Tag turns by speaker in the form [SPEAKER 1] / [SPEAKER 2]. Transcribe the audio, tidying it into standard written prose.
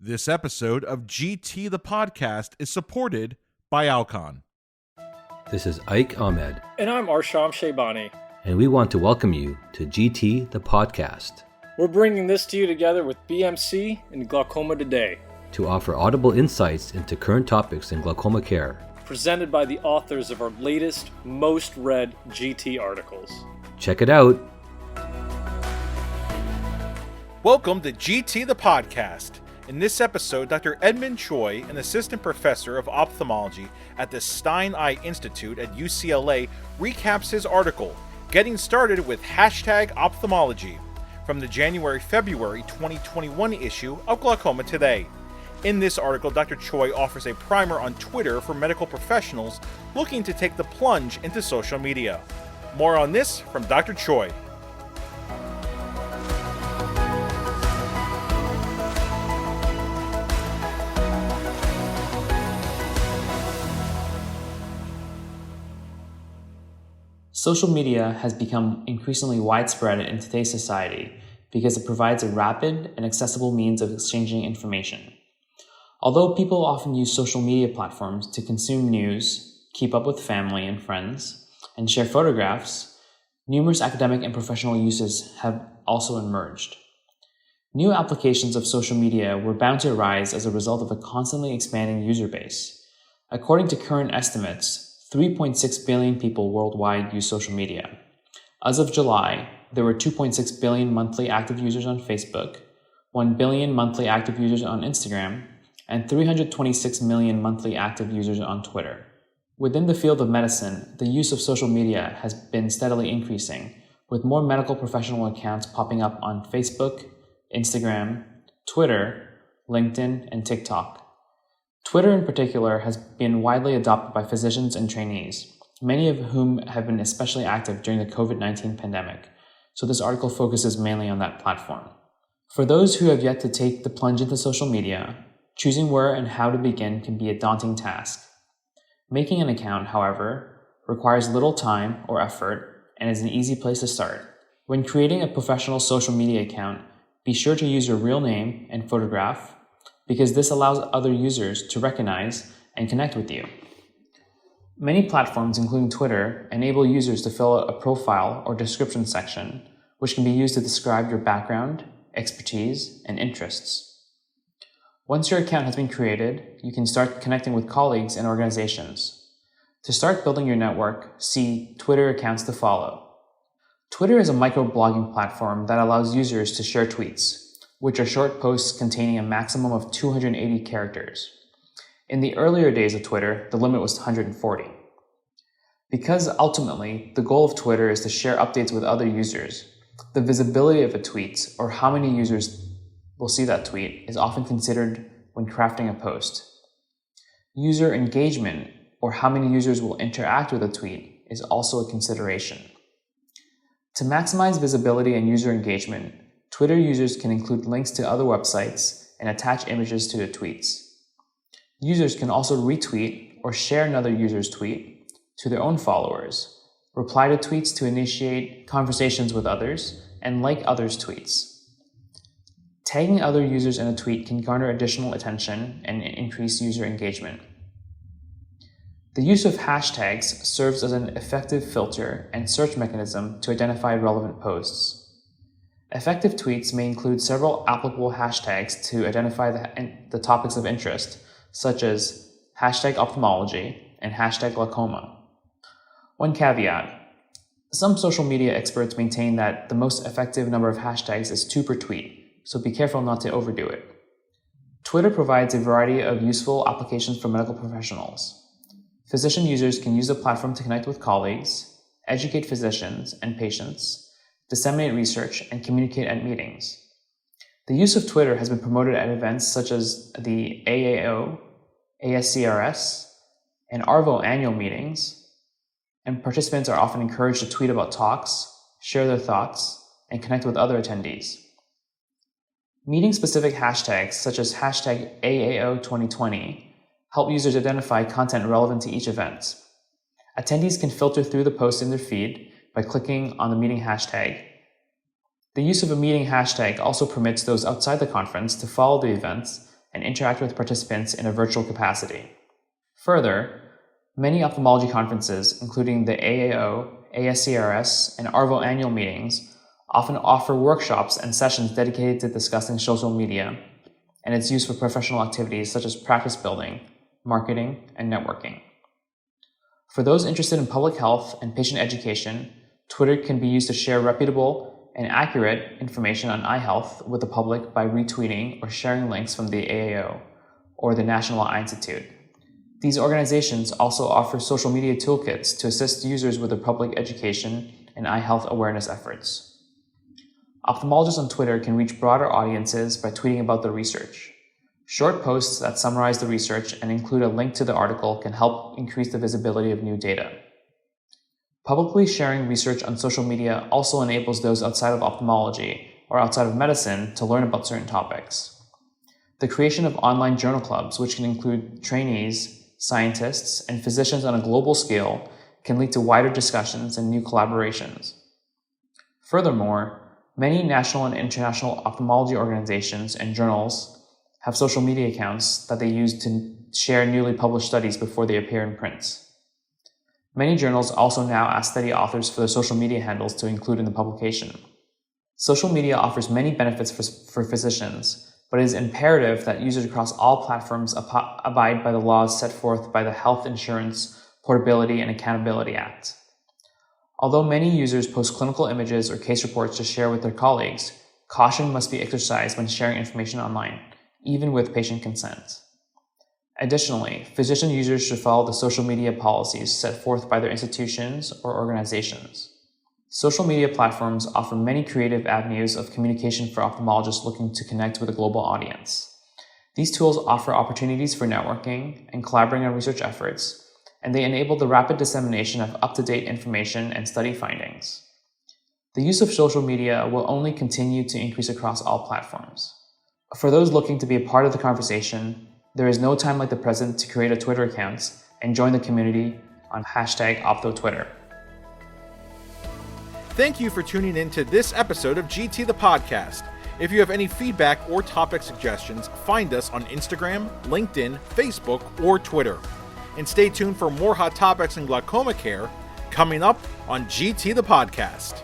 [SPEAKER 1] This episode of GT the Podcast is supported by Alcon.
[SPEAKER 2] This is Ike Ahmed.
[SPEAKER 3] And I'm Arsham Shaybani.
[SPEAKER 2] And we want to welcome you to GT the Podcast.
[SPEAKER 3] We're bringing this to you together with BMC and Glaucoma Today,
[SPEAKER 2] to offer audible insights into current topics in glaucoma care.
[SPEAKER 3] Presented by the authors of our latest, most read GT articles.
[SPEAKER 2] Check it out.
[SPEAKER 1] Welcome to GT the Podcast. In this episode, Dr. Edmund Choi, an assistant professor of ophthalmology at the Stein Eye Institute at UCLA, recaps his article, Getting Started with #Ophthalmology, from the January-February 2021 issue of Glaucoma Today. In this article, Dr. Choi offers a primer on Twitter for medical professionals looking to take the plunge into social media. More on this from Dr. Choi.
[SPEAKER 4] Social media has become increasingly widespread in today's society because it provides a rapid and accessible means of exchanging information. Although people often use social media platforms to consume news, keep up with family and friends, and share photographs, numerous academic and professional uses have also emerged. New applications of social media were bound to arise as a result of a constantly expanding user base. According to current estimates, 3.6 billion people worldwide use social media. As of July, there were 2.6 billion monthly active users on Facebook, 1 billion monthly active users on Instagram, and 326 million monthly active users on Twitter. Within the field of medicine, the use of social media has been steadily increasing, with more medical professional accounts popping up on Facebook, Instagram, Twitter, LinkedIn, and TikTok. Twitter in particular has been widely adopted by physicians and trainees, many of whom have been especially active during the COVID-19 pandemic, so this article focuses mainly on that platform. For those who have yet to take the plunge into social media, choosing where and how to begin can be a daunting task. Making an account, however, requires little time or effort and is an easy place to start. When creating a professional social media account, be sure to use your real name and photograph, because this allows other users to recognize and connect with you. Many platforms, including Twitter, enable users to fill out a profile or description section, which can be used to describe your background, expertise, and interests. Once your account has been created, you can start connecting with colleagues and organizations. To start building your network, see Twitter accounts to follow. Twitter is a microblogging platform that allows users to share tweets, which are short posts containing a maximum of 280 characters. In the earlier days of Twitter, the limit was 140. Because ultimately, the goal of Twitter is to share updates with other users, the visibility of a tweet, or how many users will see that tweet, is often considered when crafting a post. User engagement, or how many users will interact with a tweet, is also a consideration. To maximize visibility and user engagement, Twitter users can include links to other websites and attach images to the tweets. Users can also retweet or share another user's tweet to their own followers, reply to tweets to initiate conversations with others, and like others' tweets. Tagging other users in a tweet can garner additional attention and increase user engagement. The use of hashtags serves as an effective filter and search mechanism to identify relevant posts. Effective tweets may include several applicable hashtags to identify the topics of interest, such as #ophthalmology and #glaucoma. One caveat: some social media experts maintain that the most effective number of hashtags is 2 per tweet, so be careful not to overdo it. Twitter provides a variety of useful applications for medical professionals. Physician users can use the platform to connect with colleagues, educate physicians and patients, disseminate research, and communicate at meetings. The use of Twitter has been promoted at events such as the AAO, ASCRS, and ARVO annual meetings, and participants are often encouraged to tweet about talks, share their thoughts, and connect with other attendees. Meeting-specific hashtags such as #AAO2020 help users identify content relevant to each event. Attendees can filter through the posts in their feed by clicking on the meeting hashtag. The use of a meeting hashtag also permits those outside the conference to follow the events and interact with participants in a virtual capacity. Further, many ophthalmology conferences, including the AAO, ASCRS, and ARVO annual meetings, often offer workshops and sessions dedicated to discussing social media and its use for professional activities such as practice building, marketing, and networking. For those interested in public health and patient education, Twitter can be used to share reputable and accurate information on eye health with the public by retweeting or sharing links from the AAO or the National Eye Institute. These organizations also offer social media toolkits to assist users with their public education and eye health awareness efforts. Ophthalmologists on Twitter can reach broader audiences by tweeting about their research. Short posts that summarize the research and include a link to the article can help increase the visibility of new data. Publicly sharing research on social media also enables those outside of ophthalmology or outside of medicine to learn about certain topics. The creation of online journal clubs, which can include trainees, scientists, and physicians on a global scale, can lead to wider discussions and new collaborations. Furthermore, many national and international ophthalmology organizations and journals have social media accounts that they use to share newly published studies before they appear in print. Many journals also now ask study authors for their social media handles to include in the publication. Social media offers many benefits for physicians, but it is imperative that users across all platforms abide by the laws set forth by the Health Insurance Portability and Accountability Act. Although many users post clinical images or case reports to share with their colleagues, caution must be exercised when sharing information online, even with patient consent. Additionally, physician users should follow the social media policies set forth by their institutions or organizations. Social media platforms offer many creative avenues of communication for ophthalmologists looking to connect with a global audience. These tools offer opportunities for networking and collaborating on research efforts, and they enable the rapid dissemination of up-to-date information and study findings. The use of social media will only continue to increase across all platforms. For those looking to be a part of the conversation, there is no time like the present to create a Twitter account and join the community on #OpthoTwitter.
[SPEAKER 1] Thank you for tuning in to this episode of GT the Podcast. If you have any feedback or topic suggestions, find us on Instagram, LinkedIn, Facebook, or Twitter. And stay tuned for more hot topics in glaucoma care coming up on GT the Podcast.